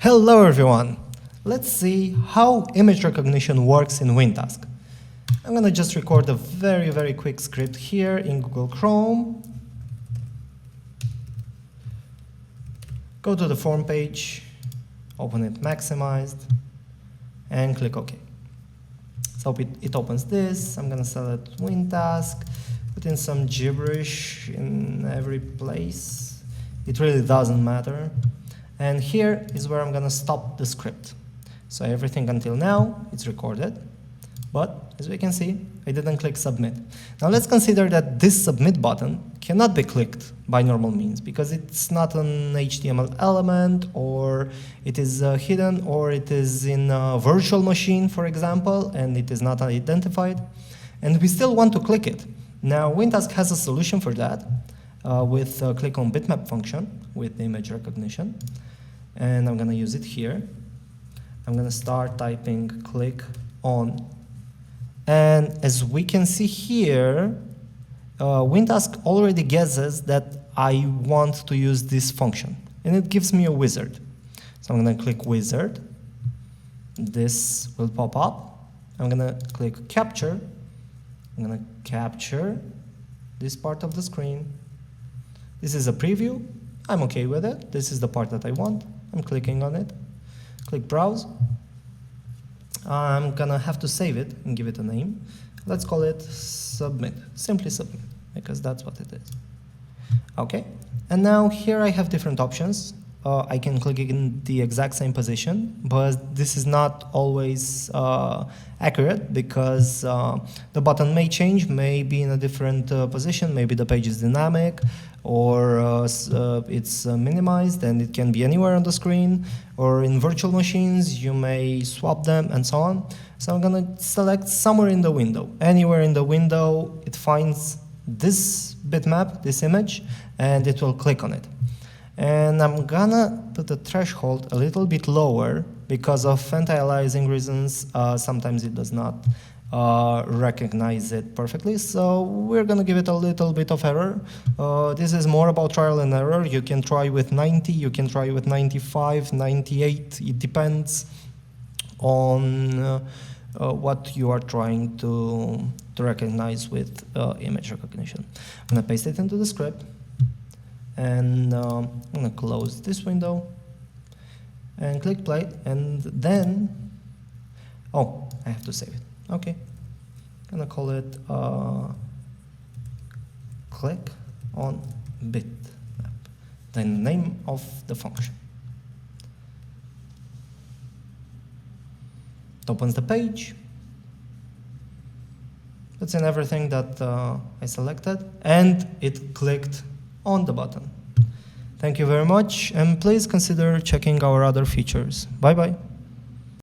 Hello everyone! Let's see how image recognition works in WinTask. I'm going to just record a very quick script here in Google Chrome. Go to the form page, open it maximized, and click OK. So it opens this. I'm going to select WinTask, put in some gibberish in every place. It really doesn't matter. And here is where I'm going to stop the script. So everything until now, it's recorded. But as we can see, I didn't click submit. Now let's consider that this submit button cannot be clicked by normal means because it's not an HTML element, or it is hidden, or it is in a virtual machine, for example, and it is not identified. And we still want to click it. Now WinTask has a solution for that with ClickOnBitmap function with image recognition. And I'm going to use it here. I'm going to start typing click on. And as we can see here, WinTask already guesses that I want to use this function. And it gives me a wizard. So I'm going to click wizard. This will pop up. I'm going to click capture. I'm going to capture this part of the screen. This is a preview. I'm okay with it. This is the part that I want. I'm clicking on it. Click browse. I'm gonna have to save it and give it a name. Let's call it submit. Simply submit, because that's what it is. Okay. And now here I have different options. I can click in the exact same position, but this is not always accurate because the button may change, may be in a different position, maybe the page is dynamic, or it's minimized and it can be anywhere on the screen, or in virtual machines you may swap them and so on. So I'm going to select somewhere in the window. Anywhere in the window it finds this bitmap, this image, and it will click on it. And I'm gonna put the threshold a little bit lower because of anti-aliasing reasons. Sometimes it does not recognize it perfectly, so we're gonna give it a little bit of error. This is more about trial and error. You can try with 90, you can try with 95, 98. It depends on what you are trying to recognize with image recognition. I'm gonna paste it into the script. And I'm going to close this window and click play, and then, oh, I have to save it. Okay, I'm going to call it click on bitmap, the name of the function. It opens the page, puts in everything that I selected, and it clicked on the button. Thank you very much, and please consider checking our other features. Bye-bye.